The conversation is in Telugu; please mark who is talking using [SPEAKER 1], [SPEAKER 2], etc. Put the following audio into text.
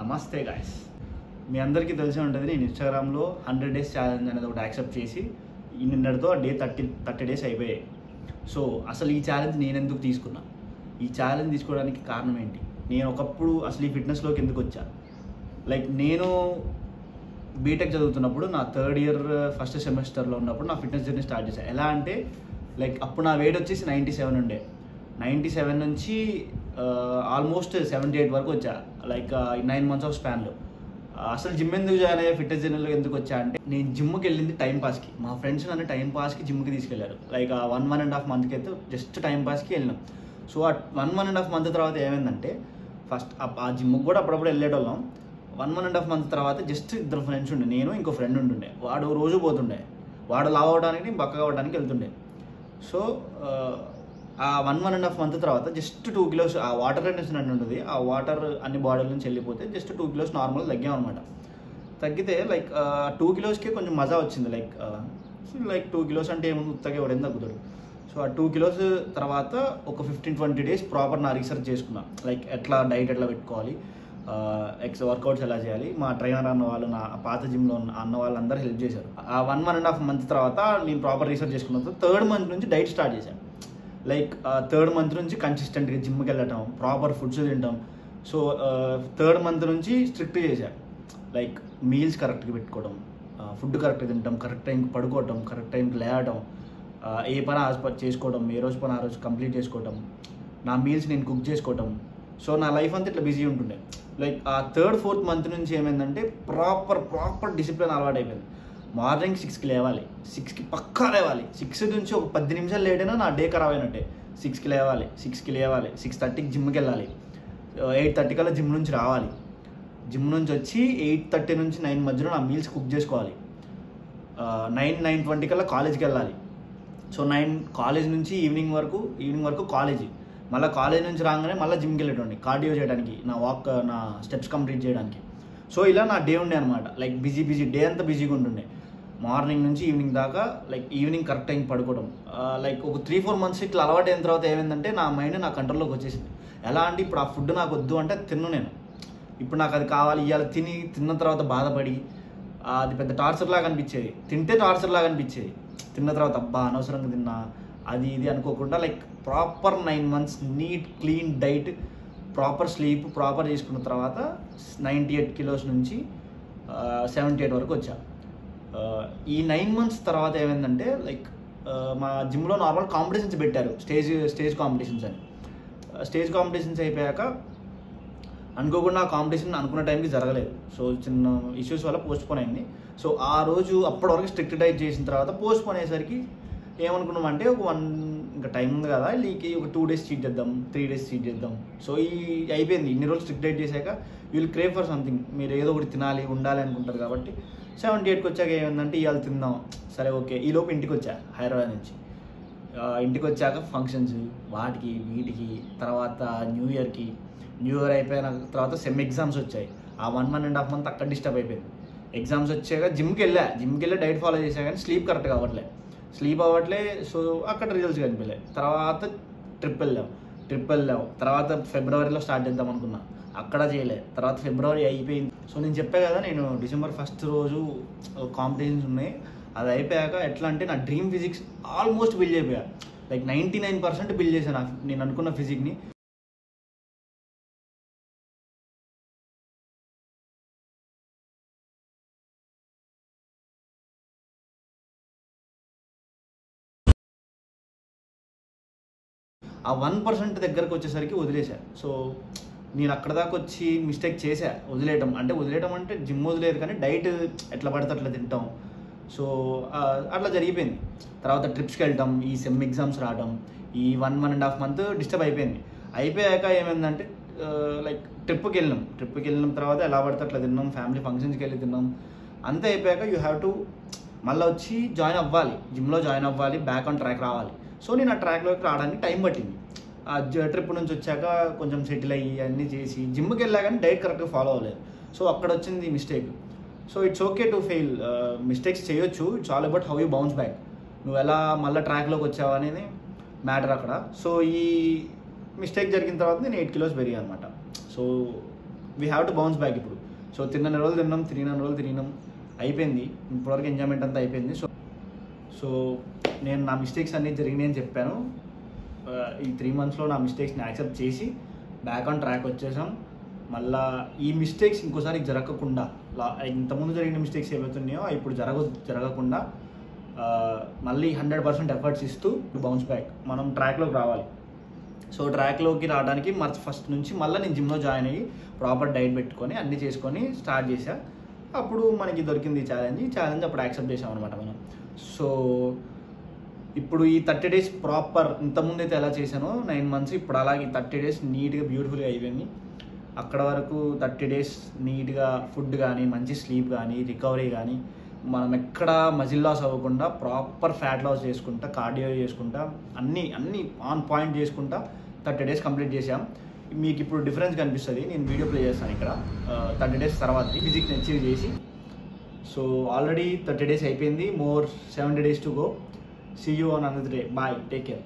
[SPEAKER 1] నమస్తే గాయస్, మీ అందరికీ తెలిసే ఉంటుంది. నేను ఇన్స్టాగ్రామ్లో 100 days ఛాలెంజ్ అనేది ఒకటి యాక్సెప్ట్ చేసి నిన్నటితో డే 30 days అయిపోయాయి. సో అసలు ఈ ఛాలెంజ్ నేను ఎందుకు తీసుకున్నా, ఈ ఛాలెంజ్ తీసుకోవడానికి కారణం ఏంటి, నేను ఒకప్పుడు అసలు ఈ ఫిట్నెస్లోకి ఎందుకు వచ్చా. నేను బీటెక్ చదువుతున్నప్పుడు నా 3rd year ఫస్ట్ సెమిస్టర్లో ఉన్నప్పుడు నా ఫిట్నెస్ జర్నీ స్టార్ట్ చేశాను. ఎలా అంటే అప్పుడు నా వెయిట్ వచ్చేసి 97 ఉండే. 97 నుంచి ఆల్మోస్ట్ 78 వరకు వచ్చా. 9 months ఆఫ్ స్పాన్లో. అసలు జిమ్ ఎందుకు జాయిన్ అయ్యా, ఫిట్నెస్ జర్నీలో ఎందుకు వచ్చా అంటే, నేను జిమ్కి వెళ్ళింది టైం పాస్కి. మా ఫ్రెండ్స్ నన్ను టైం పాస్కి జిమ్కి తీసుకెళ్లారు. 1.5 months అయితే జస్ట్ టైం పాస్కి వెళ్ళినాం. సో ఆ 1.5 months తర్వాత ఏమైందంటే, ఫస్ట్ ఆ జిమ్కి కూడా అప్పుడప్పుడు వెళ్ళేటోళ్ళం. 1.5 months తర్వాత జస్ట్ 2 friends ఉండే, నేను ఇంకో ఫ్రెండ్ ఉంటుండే. వాడు రోజు పోతుండే, వాడు లావ్ అవడానికి బక్కగా అవ్వడానికి వెళ్తుండే. సో ఆ 1.5 months తర్వాత జస్ట్ 2 kilos ఆ వాటర్ రెటెన్షన్ అని ఉంటుంది. ఆ వాటర్ అన్ని బాడీల నుంచి వెళ్ళిపోతే జస్ట్ 2 kilos నార్మల్ తగ్గామన్నమాట. తగ్గితే 2 kilosకే కొంచెం మజా వచ్చింది. 2 kilos అంటే ఏముంది, ఉత్తగా ఎవరైనా తగ్గుతాడు. సో ఆ 2 kilos తర్వాత ఒక 15-20 days ప్రాపర్ నా రీసెర్చ్ చేసుకున్నా. ఎట్లా డైట్ ఎట్లా పెట్టుకోవాలి, వర్కౌట్స్ ఎలా చేయాలి. మా ట్రైనర్ అన్న వాళ్ళు, నా పాత జిమ్లో అన్న వాళ్ళందరూ హెల్ప్ చేశారు. ఆ 1.5 months తర్వాత నేను ప్రాపర్ రీసెర్చ్ చేసుకున్న తర్వాత 3rd month నుంచి డైట్ స్టార్ట్ చేశాను. 3rd month నుంచి కన్సిస్టెంట్గా జిమ్కి వెళ్ళటం, ప్రాపర్ ఫుడ్స్ తింటాం. సో 3rd month నుంచి స్ట్రిక్ట్ చేశాను. మీల్స్ కరెక్ట్గా పెట్టుకోవడం, ఫుడ్ కరెక్ట్గా తింటాం, కరెక్ట్ టైంకి పడుకోవటం, కరెక్ట్ టైంకి లేవడం, ఏ పని ఆ చేసుకోవడం, ఏ రోజు పని ఆ రోజు కంప్లీట్ చేసుకోవటం, నా మీల్స్ నేను కుక్ చేసుకోవటం. సో నా లైఫ్ అంతా ఇట్లా బిజీ ఉంటుండే. ఆ 3rd-4th month నుంచి ఏమైందంటే ప్రాపర్ డిసిప్లిన్ అలవాటు అయిపోయింది. మార్నింగ్ 6కి లేవాలి, 6కి పక్కా లేవాలి. 6 నుంచి ఒక 10 నిమిషాలు లేట్ అయినా నా డే ఖరాబ్ అయినట్టే. 6కి లేవాలి, 6:30కి జిమ్కి వెళ్ళాలి, 8:30 కల్లా జిమ్ నుంచి రావాలి. జిమ్ నుంచి వచ్చి 8:30 నుంచి 9 మధ్యలో నా మీల్స్ కుక్ చేసుకోవాలి. 9-9:20 కల్లా కాలేజ్కి వెళ్ళాలి. సో 9 కాలేజ్ నుంచి ఈవినింగ్ వరకు కాలేజీ. మళ్ళీ కాలేజ్ నుంచి రాగానే మళ్ళీ జిమ్కి వెళ్ళేటండి, కార్డియో చేయడానికి, నా స్టెప్స్ కంప్లీట్ చేయడానికి. సో ఇలా నా డే ఉండే అనమాట. బిజీ డే అంతా బిజీగా ఉంటుండే. మార్నింగ్ నుంచి ఈవినింగ్ దాకా. ఈవినింగ్ కరెక్ట్ టైంకి పడుకోవడం. ఒక 3-4 months ఇట్లా అలవాటు అయిన తర్వాత ఏమైందంటే, నా మైండ్ నా కంట్రోల్లోకి వచ్చేసింది. ఎలా అంటే, ఇప్పుడు ఆ ఫుడ్ నాకు వద్దు అంటే తిన్ను నేను. ఇప్పుడు నాకు అది కావాలి, ఇవాళ తిన్న తర్వాత బాధపడి అది పెద్ద టార్చర్ లాగా అనిపించేది. తింటే టార్చర్ లాగా అనిపించేది. తిన్న తర్వాత అబ్బా అనవసరంగా తిన్నా, అది ఇది అనుకోకుండా proper 9 months neat clean diet, proper sleep proper చేసుకున్న తర్వాత 98 kilos నుంచి 78 వరకు వచ్చా. ఈ 9 months తర్వాత ఏమైందంటే, మా జిమ్లో నార్మల్ కాంపిటీషన్స్ పెట్టారు, స్టేజ్ కాంపిటీషన్స్ అని. స్టేజ్ కాంపిటీషన్స్ అయిపోయాక అనుకోకుండా ఆ కాంపిటీషన్ అనుకున్న టైంకి జరగలేదు. సో చిన్న ఇష్యూస్ వల్ల పోస్ట్పోన్ అయింది. సో ఆ రోజు అప్పటి వరకు స్ట్రిక్ట్ డైట్ చేసిన తర్వాత పోస్ట్పోన్ అయ్యేసరికి ఏమనుకున్నామంటే, ఇంకా టైం ఉంది కదా, ఒక 2 days చీట్ చేద్దాం, 3 days చీట్ చేద్దాం. సో అయిపోయింది. ఇన్ని రోజులు స్ట్రిక్ట్ డైట్ చేశాక వీళ్ళు క్రేవ్ ఫర్ సంథింగ్, మీరు ఏదో ఒకటి తినాలి, ఉండాలి అనుకుంటారు. కాబట్టి 78కి వచ్చాక ఏమైందంటే, ఇవాళ తిందాం, సరే ఓకే. ఈలోపు ఇంటికి వచ్చా హైదరాబాద్ నుంచి. ఇంటికి వచ్చాక ఫంక్షన్స్, వాటికి వీటికి, తర్వాత న్యూ ఇయర్ అయిపోయిన తర్వాత సెమ్ ఎగ్జామ్స్ వచ్చాయి. ఆ 1.5 month అక్కడ డిస్టర్బ్ అయిపోయింది. ఎగ్జామ్స్ వచ్చాక జిమ్కి వెళ్ళి డైట్ ఫాలో చేసా, కానీ స్లీప్ కరెక్ట్గా అవ్వట్లే. సో అక్కడ రిజల్ట్స్ కనిపించలే. తర్వాత ట్రిప్ వెళ్ళాం. తర్వాత ఫిబ్రవరిలో స్టార్ట్ చేద్దాం అనుకున్నా, అక్కడ చేయలే. తర్వాత ఫిబ్రవరి అయిపోయింది. సో నేను చెప్పా కదా, నేను December 1st రోజు కాంపిటీషన్స్ ఉన్నాయి. అది అయిపోయాక ఎట్లా అంటే, నా డ్రీమ్ ఫిజిక్స్ ఆల్మోస్ట్ బిల్డ్ అయిపోయా. 99% బిల్డ్ చేశాను నేను అనుకున్న ఫిజిక్ని. ఆ 1% దగ్గరకు వచ్చేసరికి వదిలేశా. సో నేను అక్కడ దాకా వచ్చి మిస్టేక్ చేశా, వదిలేయటం అంటే జిమ్ వదిలేదు, కానీ డైట్ ఎట్లా పడితే అట్లా తింటాం. సో అట్లా జరిగిపోయింది. తర్వాత ట్రిప్స్కి వెళ్ళటం, ఈ సెమ్ ఎగ్జామ్స్ రావడం, ఈ 1.5 month డిస్టర్బ్ అయిపోయింది. అయిపోయాక ఏమైందంటే, ట్రిప్కి వెళ్ళినాం తర్వాత ఎలా పడితే అట్లా తిన్నాం, ఫ్యామిలీ ఫంక్షన్స్కి వెళ్ళి తిన్నాం. అంతే అయిపోయాక యూ హ్యావ్ టు మళ్ళీ వచ్చి జిమ్లో జాయిన్ అవ్వాలి, బ్యాక్ ఆన్ ట్రాక్ రావాలి. సో నేను ఆ ట్రాక్లోకి రావడానికి టైం పట్టింది. ఆ ట్రిప్ నుంచి వచ్చాక కొంచెం సెటిల్ అయ్యి అన్నీ చేసి జిమ్కి వెళ్ళా, కానీ డైట్ కరెక్ట్గా ఫాలో అవ్వలేదు. సో అక్కడ వచ్చింది mistake. So it's okay to fail, mistakes చేయొచ్చు. It's all about how you bounce back. నువ్వు ఎలా మళ్ళీ ట్రాక్లోకి వచ్చావు అనేది మ్యాటర్ అక్కడ. సో ఈ మిస్టేక్ జరిగిన తర్వాత నేను 8 kilos పెరిగా అనమాట. So we have to bounce back ఇప్పుడు. సో తిన్న రోజులు తిరిగినాం అయిపోయింది. ఇప్పటివరకు ఎంజాయ్మెంట్ అంతా అయిపోయింది. సో నేను నా మిస్టేక్స్ అన్నీ జరిగినాయి అని చెప్పాను. ఈ 3 monthsలో నా మిస్టేక్స్ని యాక్సెప్ట్ చేసి బ్యాక్ ఆన్ ట్రాక్ వచ్చేసాం. మళ్ళీ ఈ మిస్టేక్స్ ఇంకోసారి జరగకుండా, ఇంతకుముందు జరిగిన మిస్టేక్స్ ఏవైతున్నాయో ఇప్పుడు జరగకుండా మళ్ళీ 100% ఎఫర్ట్స్ ఇస్తూ బౌన్స్ బ్యాక్ మనం ట్రాక్లోకి రావాలి. సో ట్రాక్లోకి రావడానికి ఫస్ట్ నుంచి మళ్ళీ నేను జిమ్లో జాయిన్ అయ్యి ప్రాపర్ డైట్ పెట్టుకొని అన్నీ చేసుకొని స్టార్ట్ చేశా. అప్పుడు మనకి దొరికింది ఈ ఛాలెంజ్ అప్పుడు యాక్సెప్ట్ చేసాం అనమాట మనం. సో ఇప్పుడు ఈ 30 days ప్రాపర్, ఇంతకుముందు అయితే ఎలా చేశానో 9 months, ఇప్పుడు అలాగే 30 days నీట్గా బ్యూటిఫుల్గా అయిపోయింది. అక్కడ వరకు 30 days నీట్గా ఫుడ్ కానీ, మంచి స్లీప్ కానీ, రికవరీ కానీ, మనం ఎక్కడ మజిల్ లాస్ అవ్వకుండా ప్రాపర్ ఫ్యాట్ లాస్ చేసుకుంటా, కార్డియో చేసుకుంటా, అన్నీ ఆన్ పాయింట్ చేసుకుంటా 30 days కంప్లీట్ చేసాం. మీకు ఇప్పుడు డిఫరెన్స్ కనిపిస్తుంది. నేను వీడియో ప్లే చేస్తాను ఇక్కడ 30 days తర్వాత ఫిజిక్ని అచీవ్ చేసి. సో ఆల్రెడీ 30 days అయిపోయింది. More 70 days to go. See you on another day. Bye. Take care.